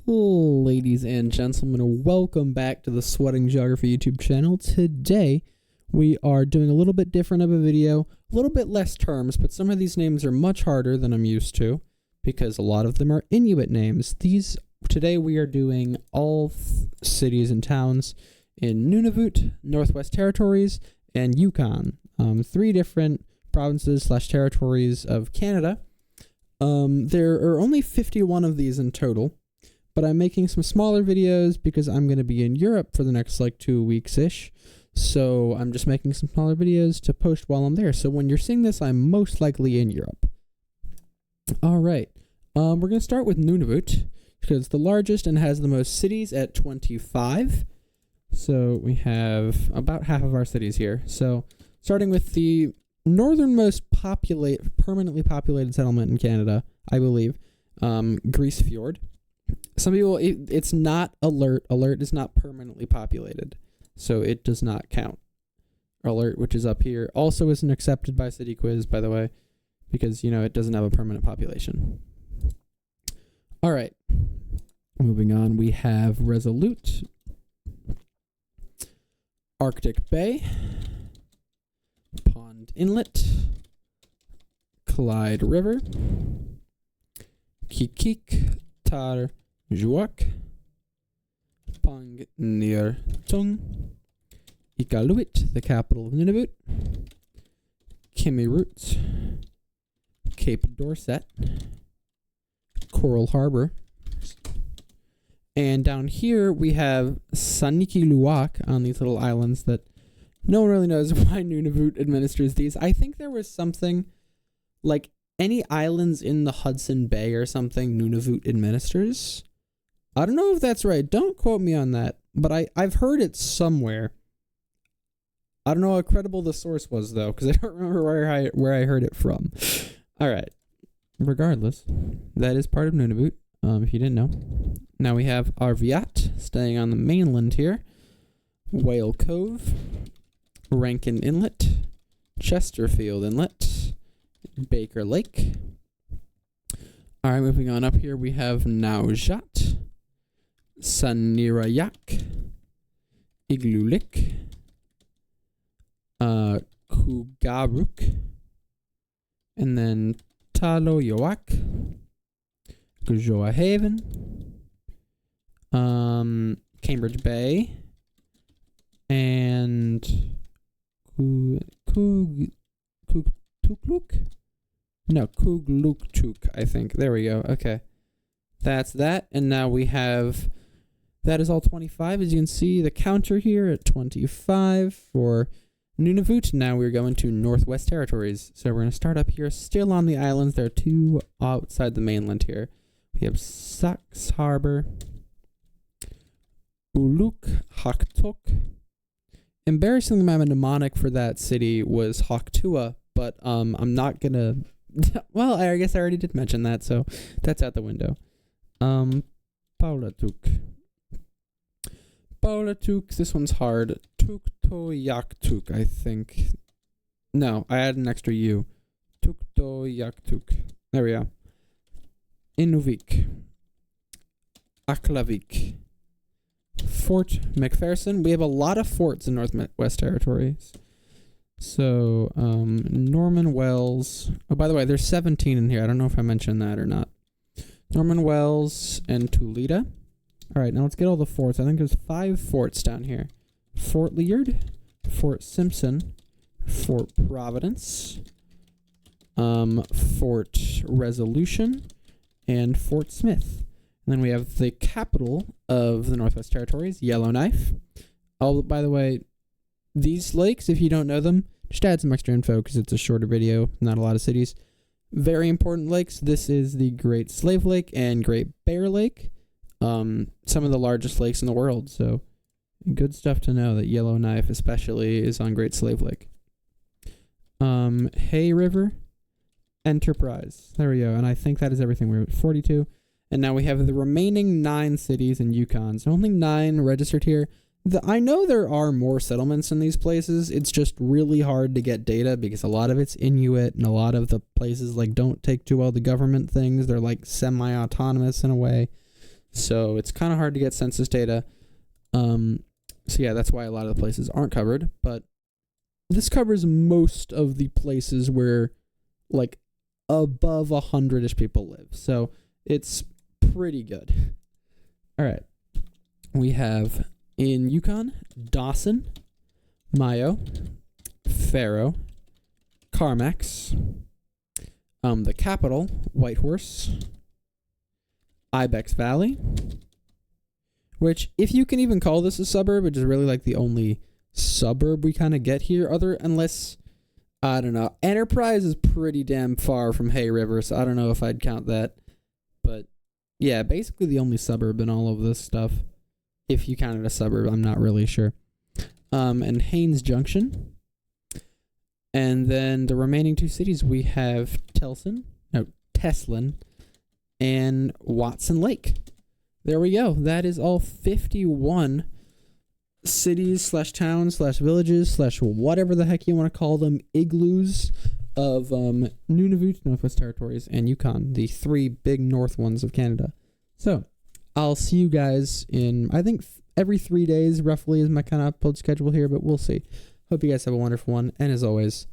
Ladies and gentlemen, welcome back to the Sweating Geography YouTube channel. Today, we are doing a little bit different of a video, a little bit less terms, but some of these names are much harder than I'm used to because a lot of them are Inuit names. Today we are doing all cities and towns in Nunavut, Northwest Territories, and Yukon. 3 different provinces/territories of Canada. There are only 51 of these in total. But I'm making some smaller videos because I'm going to be in Europe for the next 2 weeks-ish. So I'm just making some smaller videos to post while I'm there. So when you're seeing this, I'm most likely in Europe. All right. We're going to start with Nunavut because it's the largest and has the most cities at 25. So we have about half of our cities here. So starting with the northernmost permanently populated settlement in Canada, I believe, Grise Fjord. Some people, it's not alert. Alert is not permanently populated, so it does not count. Alert, which is up here, also isn't accepted by Cityquiz, by the way, because, it doesn't have a permanent population. All right. Moving on, we have Resolute, Arctic Bay, Pond Inlet, Clyde River, Kikik, Tar Juak, Pang Near Tung, Iqaluit, the capital of Nunavut, Kimirut, Cape Dorset, Coral Harbor, and down here we have Sanikiluaq on these little islands that no one really knows why Nunavut administers these. I think there was something like any islands in the Hudson Bay or something Nunavut administers. I don't know if that's right. Don't quote me on that, but I've heard it somewhere. I don't know how credible the source was, though, because I don't remember where I heard it from. All right. Regardless, that is part of Nunavut, if you didn't know. Now we have Arviat, staying on the mainland here. Whale Cove, Rankin Inlet, Chesterfield Inlet, Baker Lake. All right, moving on up here, we have Naujat, Sanirayak, Iglulik, Kugaruk, and then Taloyoak, Gujoahaven, Cambridge Bay, and Kugluktuk? No, Kugluktuk, I think. There we go. Okay. That's that. And now we have, that is all 25. As you can see, the counter here at 25 for Nunavut. Now we're going to Northwest Territories. So we're going to start up here, still on the islands. There are 2 outside the mainland here. We have Sax Harbor, Uluk Haktok. Embarrassingly, my mnemonic for that city was Haktua, but I'm not going to... Well, I guess I already did mention that, so that's out the window. Paulatuk. This one's hard. Tuktoyaktuk, I think. No, I added an extra U. Tuktoyaktuk. There we go. Inuvik. Aklavik. Fort McPherson. We have a lot of forts in Northwest Territories. So, Norman Wells. Oh, by the way, there's 17 in here. I don't know if I mentioned that or not. Norman Wells and Tulita. All right, now let's get all the forts. I think there's 5 forts down here. Fort Leard, Fort Simpson, Fort Providence, Fort Resolution, and Fort Smith. And then we have the capital of the Northwest Territories, Yellowknife. Oh, by the way, these lakes, if you don't know them, just add some extra info because it's a shorter video, not a lot of cities. Very important lakes. This is the Great Slave Lake and Great Bear Lake. Some of the largest lakes in the world. So good stuff to know that Yellowknife especially is on Great Slave Lake. Hay River, Enterprise. There we go. And I think that is everything. We're at 42. And now we have the remaining 9 cities in Yukon. So only 9 registered here. I know there are more settlements in these places. It's just really hard to get data because a lot of it's Inuit and a lot of the places don't take too well to government things. They're semi-autonomous in a way. So it's kind of hard to get census data. So yeah, that's why a lot of the places aren't covered. But this covers most of the places where like above 100-ish people live. So it's pretty good. All right. We have in Yukon, Dawson, Mayo, Faro, Carmax, the capital, Whitehorse, Ibex Valley, which, if you can even call this a suburb, which is really like the only suburb we kind of get here, unless, I don't know, Enterprise is pretty damn far from Hay River, so I don't know if I'd count that. But yeah, basically the only suburb in all of this stuff. If you count it a suburb, I'm not really sure. And Haines Junction. And then the remaining two cities, we have Teslin and Watson Lake. There we go. That is all 51 cities / towns / villages / whatever the heck you want to call them, igloos of Nunavut, Northwest Territories, and Yukon, the three big north ones of Canada. So I'll see you guys in, I think, every 3 days roughly is my kind of upload schedule here, but we'll see. Hope you guys have a wonderful one. And as always,